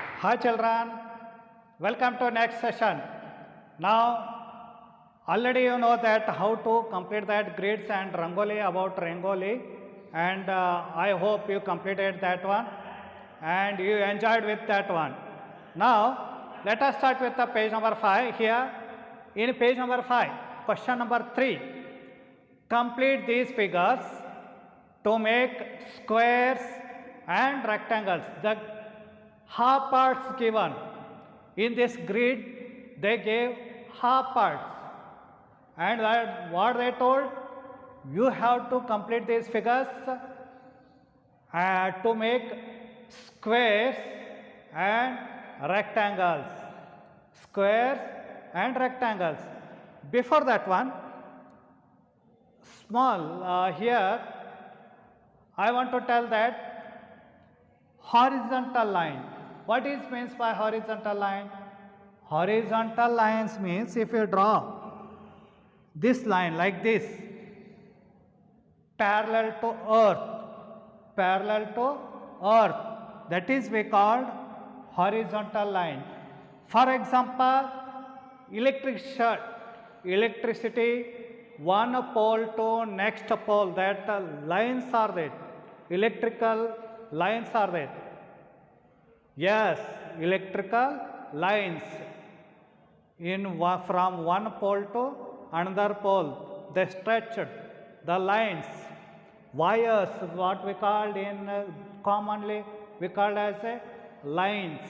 Hi children, welcome to next session. Now already you know that how to complete that grids and Rangoli about Rangoli, and I hope you completed that one and you enjoyed with that one. Now let us start with the page number 5 here. In page number 5, question number 3, complete these figures to make squares and rectangles. The half parts given in this grid, they gave half parts, and that what they told, you have to complete these figures to make squares and rectangles. Squares and rectangles. Before that one, small here I want to tell that horizontal line. What is means by horizontal line? Horizontal lines means if you draw this line like this, parallel to earth, that is we called horizontal line. For example, electricity, one pole to next pole, that lines are there. Electrical lines are there. Yes, electrical lines from one pole to another pole, they stretched the lines. Wires, what we called in commonly we called as a lines.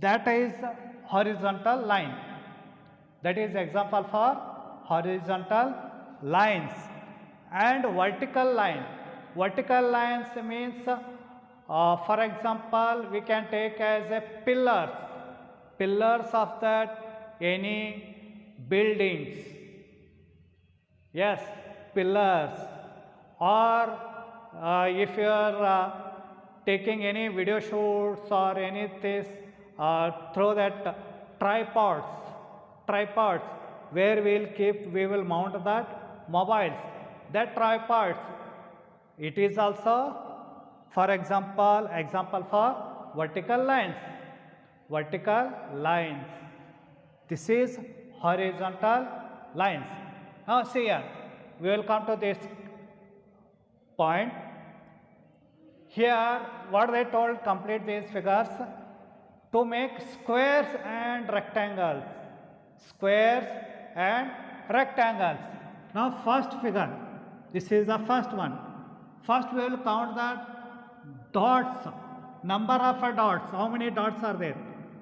That is horizontal line. That is example for horizontal lines. And vertical line. Vertical lines means, for example, we can take as a pillars of that any buildings. Yes, pillars. Or if you are taking any video shoots or anything through that tripods where we will mount that mobiles. That tripods, it is also, for example for vertical lines. Vertical lines. This is horizontal lines. Now see here, we will come to this point. Here, what they told, complete these figures to make squares and rectangles. Squares and rectangles. Now first figure, this is the first one. First we will count the dots, number of dots. How many dots are there?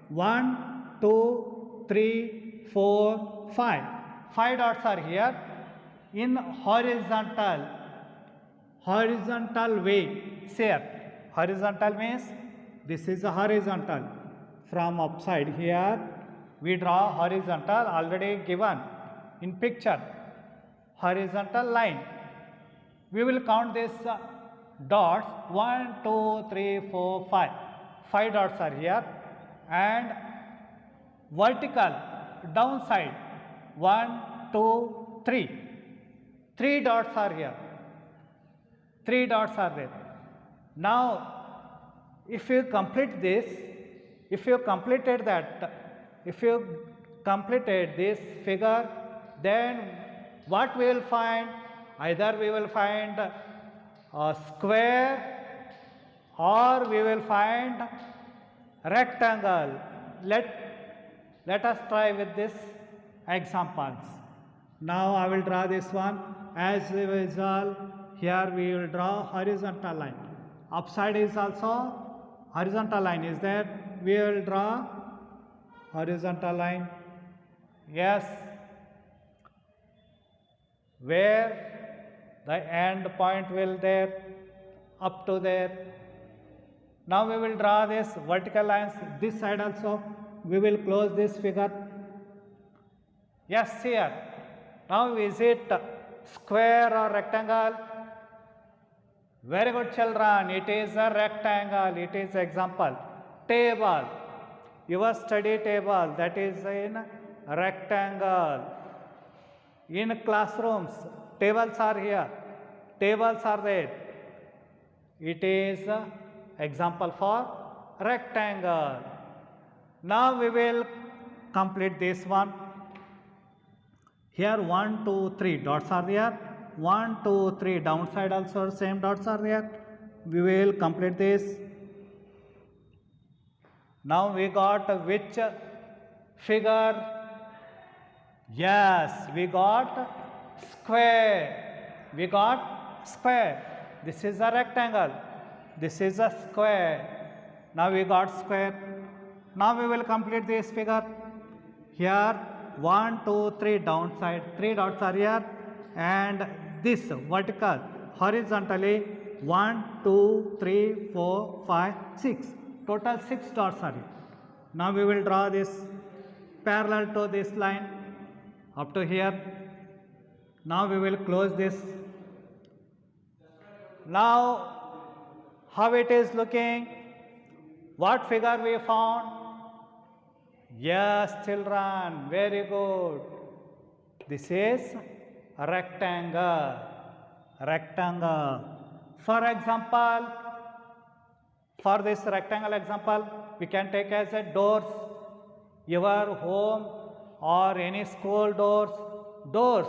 1, 2, 3, 4, 5. 5 dots are here in horizontal way. See here, horizontal means this is a horizontal. From upside here we draw horizontal, already given in picture, horizontal line. We will count these dots, 1, 2, 3, 4, 5. 5 dots are here, and vertical downside, 1, 2, 3. 3 dots are here. 3 dots are there. Now, if you complete this, if you completed this figure, then what we will find? Either we will find a square or we will find rectangle. Let us try with this examples. Now I will draw this one. As usual, here we will draw horizontal line. Upside is also horizontal line is there. We will draw horizontal line. Yes. Where the end point will there, up to there. Now we will draw this vertical lines. This side also we will close this figure. Yes, here. Now is it square or rectangle? Very good children. It is a rectangle. It is example. Table. Your study table, that is in rectangle. In classrooms, tables are here. Tables are there. It is example for rectangle. Now we will complete this one. Here 1, 2, 3 dots are there. 1, 2, 3 downside also same dots are there. We will complete this. Now we got which figure? Yes, we got square. We got square. This is a rectangle. This is a square. Now we got square. Now we will complete this figure. Here 1, 2, 3 downside. 3 dots are here. And this vertical, horizontally 1, 2, 3, 4, 5, 6. Total 6 dots are here. Now we will draw this parallel to this line up to here. Now we will close this. Now how it is looking? What figure we found? Yes, children, very good. This is a rectangle. Rectangle. For example, for this rectangle example, we can take as a doors, your home or any school doors. Doors.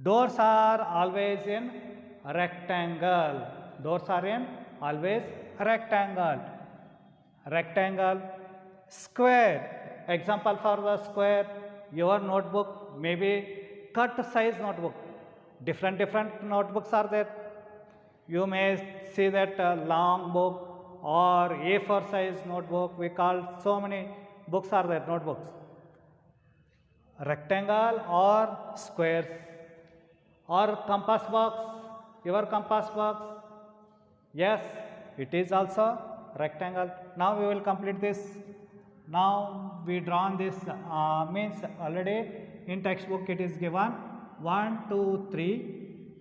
Doors are always in rectangle. Doors are in always rectangle. Rectangle. Square. Example for the square, your notebook, maybe cut size notebook. Different notebooks are there. You may see that long book or A4 size notebook. We call so many books are there, notebooks. Rectangle or squares. Or compass box, your compass box. Yes, it is also rectangle. Now we will complete this. Now we drawn this means already in textbook it is given 1, 2, 3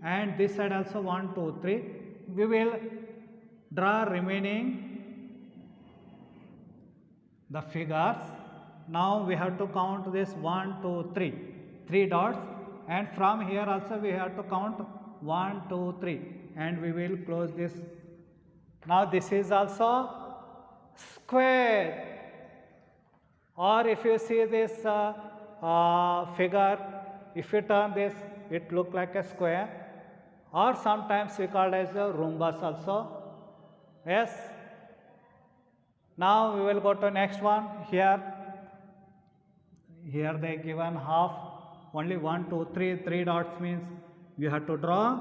and this side also 1, 2, 3. We will draw remaining the figures. Now we have to count this 1, 2, 3. 3 dots, and from here also we have to count 1, 2, 3 and we will close this. Now this is also square. Or if you see this figure, if you turn this, it look like a square. Or sometimes we call it as a rhombus also. Yes. Now we will go to next one. Here they given half. Only 1, 2, 3. 3 dots means you have to draw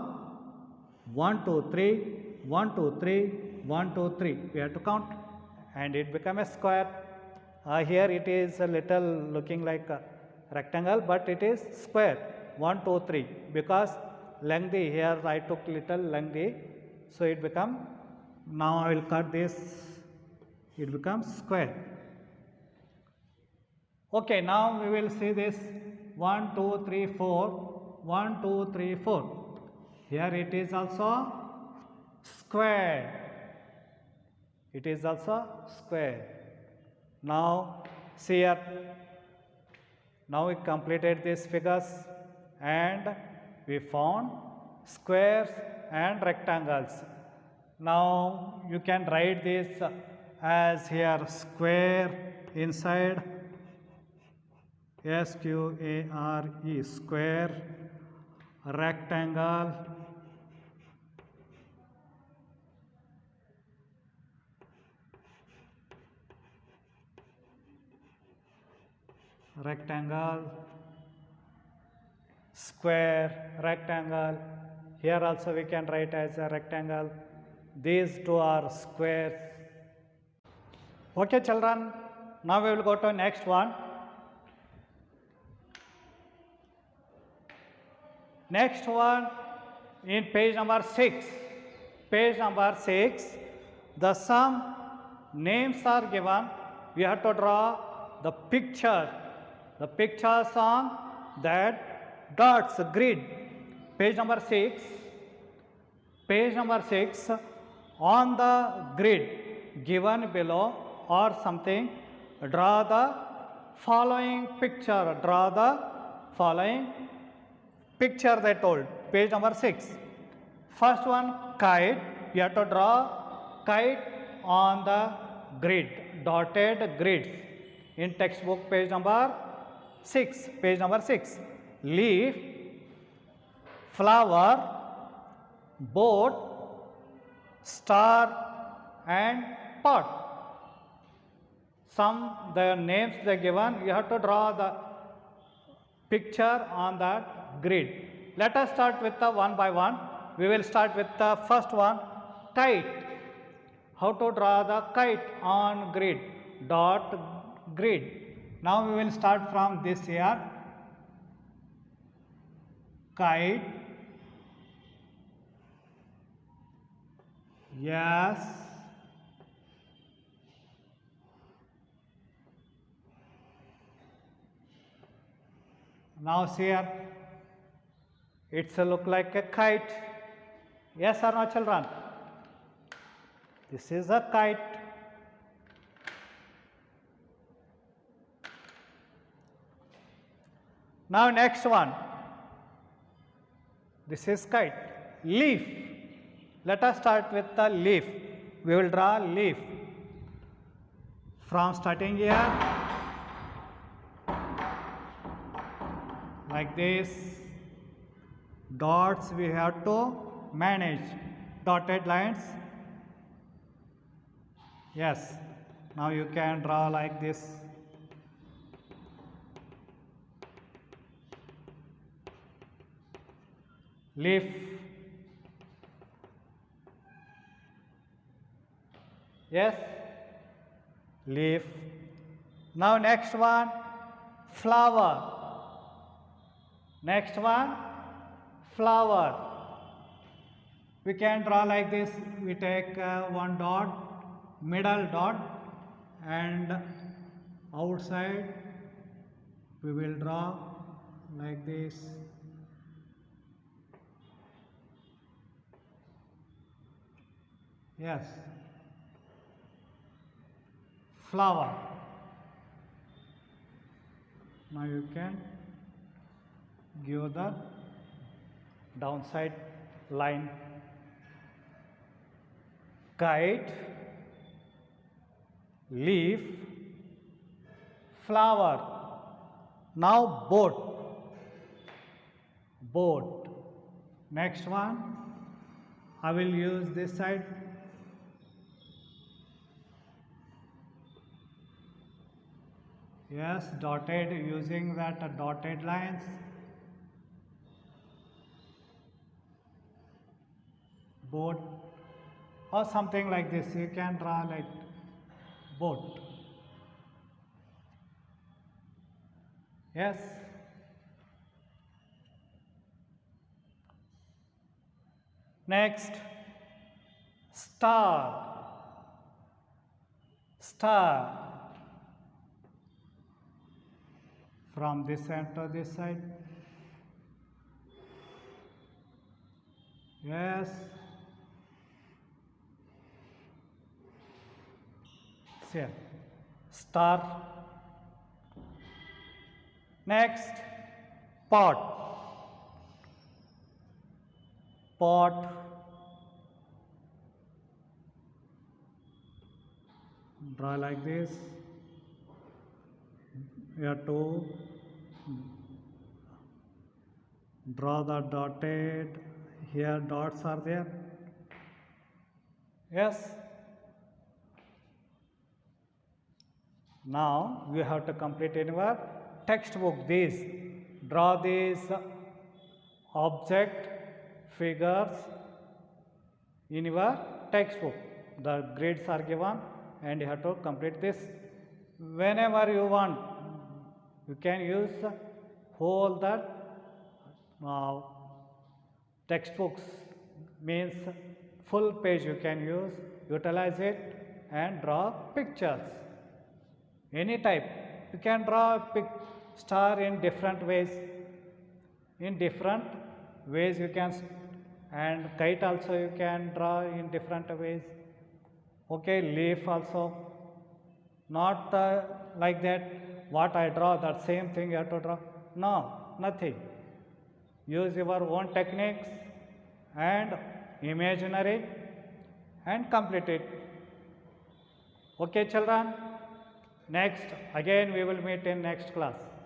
1, 2, 3, 1, 2, 3, 1, 2, 3. We have to count and it become a square. Here it is a little looking like a rectangle, but it is square. 1, 2, 3 because lengthy. Here I took little lengthy, so it become. Now I will cut this. It becomes square. Okay, now we will see this 1, 2, 3, 4. 1, 2, 3, 4. Here it is also square. It is also square. Now see here. Now we completed these figures and we found squares and rectangles. Now you can write this as here square inside SQARE, square, rectangle, rectangle, square, rectangle. Here also we can write as a rectangle. These two are squares. Okay children, now we will go to next one. Next one in page number 6. Page number 6, the some names are given. We have to draw the picture. The pictures on that dots grid. Page number 6. Page number 6 on the grid given below or something, draw the following picture. Draw the following picture they told. Page number 6. First one, kite. You have to draw kite on the grid, dotted grids. In textbook page number 6, page number 6. Leaf, flower, boat, star and pot. Some the names they given, you have to draw the picture on that grid. Let us start with the one by one. We will start with the first one, kite. How to draw the kite on grid, dot grid. Now we will start from this here, kite, yes, now see here, it's a look like a kite, yes or no children? This is a kite. Now next one, this is kite. Leaf, let us start with the leaf. We will draw leaf from starting here like this. Dots we have to manage, dotted lines, yes. Now you can draw like this. Leaf, yes, leaf. Now next one, flower. Next one, flower. We can draw like this. We take one dot, middle dot, and outside we will draw like this. Yes, flower. Now you can give the downside line. Kite, leaf, flower. Now boat, boat. Next one, I will use this side. Yes, dotted, using that dotted lines. Boat or something like this, you can draw like boat. Yes. Next, star, star. From this end to this side. Yes. See, star. Next, pot, pot. Draw like this. You have to draw the dotted, here dots are there. Yes. Now we have to complete in our textbook these. Draw these object figures in your textbook. The grades are given and you have to complete this. Whenever you want, you can use whole that textbooks, means full page you can use, utilize it and draw pictures. Any type. You can draw a star in different ways. In different ways you can, and kite also you can draw in different ways. Okay, leaf also. Not like that, what I draw, that same thing you have to draw. No, nothing. Use your own techniques and imaginary and complete it. Okay children, next again we will meet in next class.